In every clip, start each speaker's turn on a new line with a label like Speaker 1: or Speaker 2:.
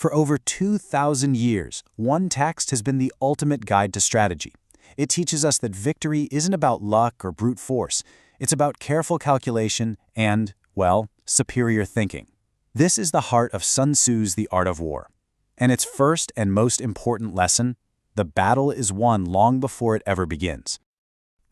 Speaker 1: For over 2,000 years, one text has been the ultimate guide to strategy. It teaches us that victory isn't about luck or brute force. It's about careful calculation and, well, superior thinking. This is the heart of Sun Tzu's The Art of War. And its first and most important lesson: the battle is won long before it ever begins.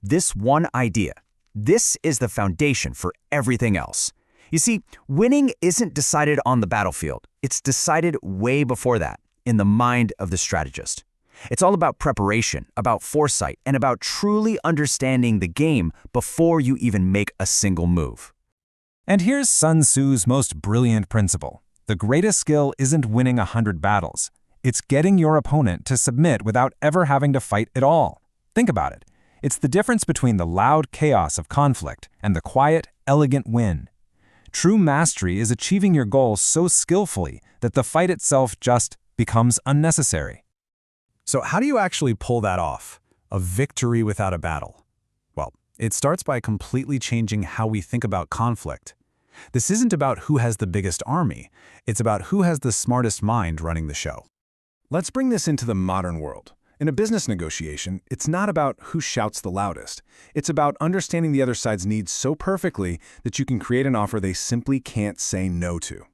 Speaker 2: This one idea, this is the foundation for everything else. You see, winning isn't decided on the battlefield. It's decided way before that, in the mind of the strategist. It's all about preparation, about foresight, and about truly understanding the game before you even make a single move.
Speaker 3: And here's Sun Tzu's most brilliant principle. The greatest skill isn't winning 100 battles. It's getting your opponent to submit without ever having to fight at all. Think about it. It's the difference between the loud chaos of conflict and the quiet, elegant win. True mastery is achieving your goals so skillfully that the fight itself just becomes unnecessary.
Speaker 4: So how do you actually pull that off? A victory without a battle? Well, it starts by completely changing how we think about conflict. This isn't about who has the biggest army. It's about who has the smartest mind running the show. Let's bring this into the modern world. In a business negotiation, it's not about who shouts the loudest. It's about understanding the other side's needs so perfectly that you can create an offer they simply can't say no to.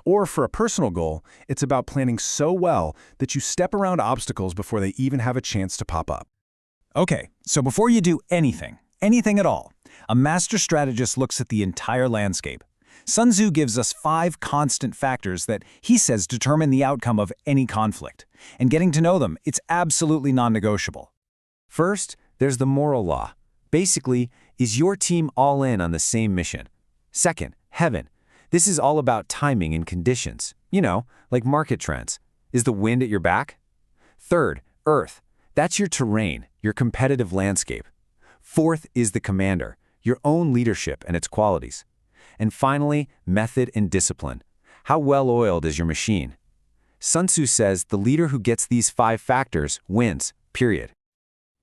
Speaker 4: Or for a personal goal, it's about planning so well that you step around obstacles before they even have a chance to pop up.
Speaker 1: Okay, so before you do anything at all, a master strategist looks at the entire landscape. Sun Tzu gives us 5 constant factors that he says determine the outcome of any conflict. And getting to know them, it's absolutely non-negotiable. First, there's the moral law. Basically, is your team all in on the same mission? Second, heaven. This is all about timing and conditions. You know, like market trends. Is the wind at your back? Third, earth. That's your terrain, your competitive landscape. Fourth is the commander, your own leadership and its qualities. And finally, method and discipline. How well-oiled is your machine? Sun Tzu says the leader who gets these 5 factors wins, period.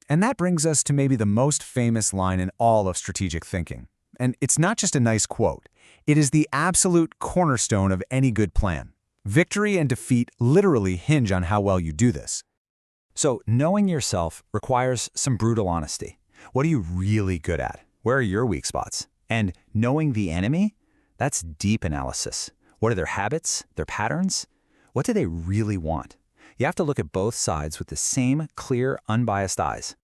Speaker 4: And that brings us to maybe the most famous line in all of strategic thinking. And it's not just a nice quote. It is the absolute cornerstone of any good plan. Victory and defeat literally hinge on how well you do this.
Speaker 1: So, knowing yourself requires some brutal honesty. What are you really good at? Where are your weak spots? And knowing the enemy? That's deep analysis. What are their habits, their patterns? What do they really want? You have to look at both sides with the same clear, unbiased eyes.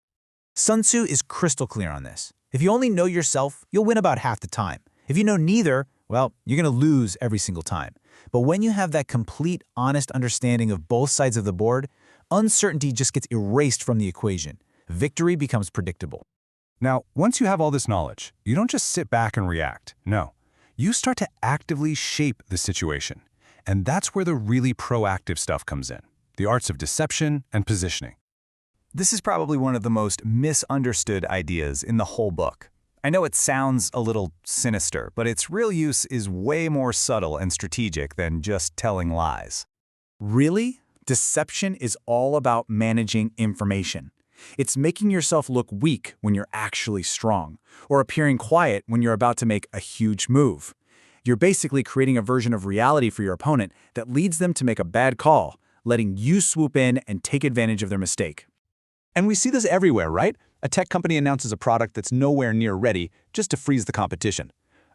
Speaker 5: Sun Tzu is crystal clear on this. If you only know yourself, you'll win about half the time. If you know neither, well, you're going to lose every single time. But when you have that complete, honest understanding of both sides of the board, uncertainty just gets erased from the equation. Victory becomes predictable.
Speaker 4: Now, once you have all this knowledge, you don't just sit back and react. No, you start to actively shape the situation. And that's where the really proactive stuff comes in, the arts of deception and positioning.
Speaker 1: This is probably one of the most misunderstood ideas in the whole book. I know it sounds a little sinister, but its real use is way more subtle and strategic than just telling lies.
Speaker 5: Really? Deception is all about managing information. It's making yourself look weak when you're actually strong, or appearing quiet when you're about to make a huge move. You're basically creating a version of reality for your opponent that leads them to make a bad call, letting you swoop in and take advantage of their mistake.
Speaker 6: And we see this everywhere, right? A tech company announces a product that's nowhere near ready just to freeze the competition.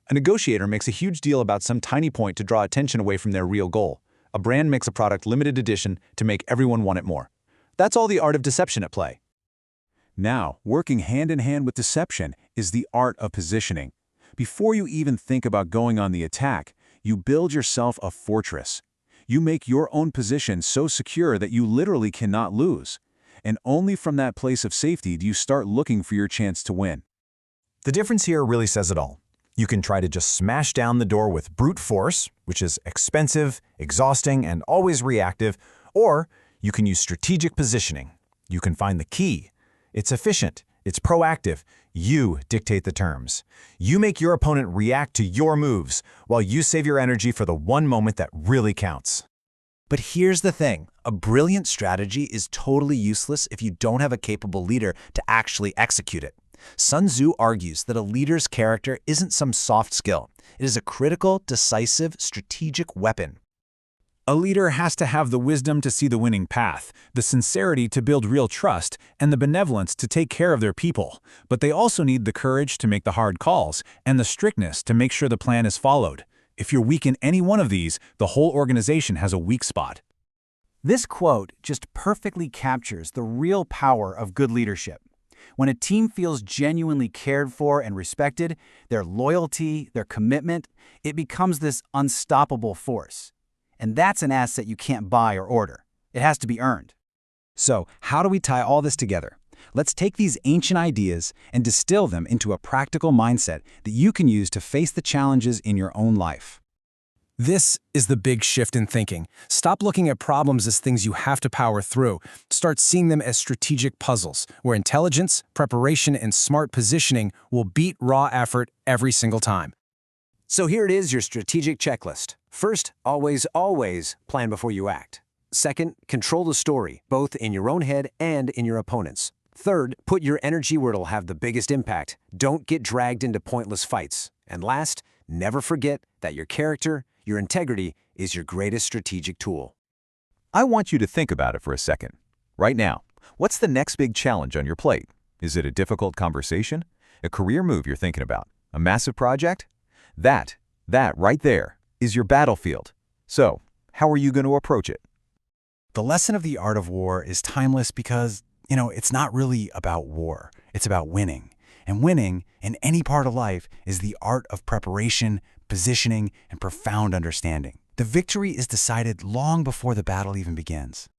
Speaker 6: A negotiator makes a huge deal about some tiny point to draw attention away from their real goal. A brand makes a product limited edition to make everyone want it more. That's all the art of deception at play.
Speaker 4: Now, working hand in hand with deception is the art of positioning. Before you even think about going on the attack, you build yourself a fortress. You make your own position so secure that you literally cannot lose. And only from that place of safety do you start looking for your chance to win.
Speaker 2: The difference here really says it all. You can try to just smash down the door with brute force, which is expensive, exhausting, and always reactive, or you can use strategic positioning. You can find the key. It's efficient. It's proactive. You dictate the terms. You make your opponent react to your moves, while you save your energy for the one moment that really counts.
Speaker 5: But here's the thing. A brilliant strategy is totally useless if you don't have a capable leader to actually execute it. Sun Tzu argues that a leader's character isn't some soft skill. It is a critical, decisive, strategic weapon.
Speaker 4: A leader has to have the wisdom to see the winning path, the sincerity to build real trust, and the benevolence to take care of their people. But they also need the courage to make the hard calls and the strictness to make sure the plan is followed. If you're weak in any one of these, the whole organization has a weak spot.
Speaker 1: This quote just perfectly captures the real power of good leadership. When a team feels genuinely cared for and respected, their loyalty, their commitment, it becomes this unstoppable force. And that's an asset you can't buy or order. It has to be earned. So, how do we tie all this together? Let's take these ancient ideas and distill them into a practical mindset that you can use to face the challenges in your own life.
Speaker 3: This is the big shift in thinking. Stop looking at problems as things you have to power through. Start seeing them as strategic puzzles, where intelligence, preparation, and smart positioning will beat raw effort every single time.
Speaker 2: So here it is, your strategic checklist. First, always plan before you act. Second, control the story, both in your own head and in your opponent's. Third, put your energy where it'll have the biggest impact. Don't get dragged into pointless fights. And last, never forget that your character, your integrity, is your greatest strategic tool.
Speaker 7: I want you to think about it for a second. Right now, what's the next big challenge on your plate? Is it a difficult conversation? A career move you're thinking about? A massive project? That right there is your battlefield. So, how are you going to approach it?
Speaker 4: The lesson of the art of war is timeless because, it's not really about war. It's about winning. And winning in any part of life is the art of preparation, positioning, and profound understanding. The victory is decided long before the battle even begins.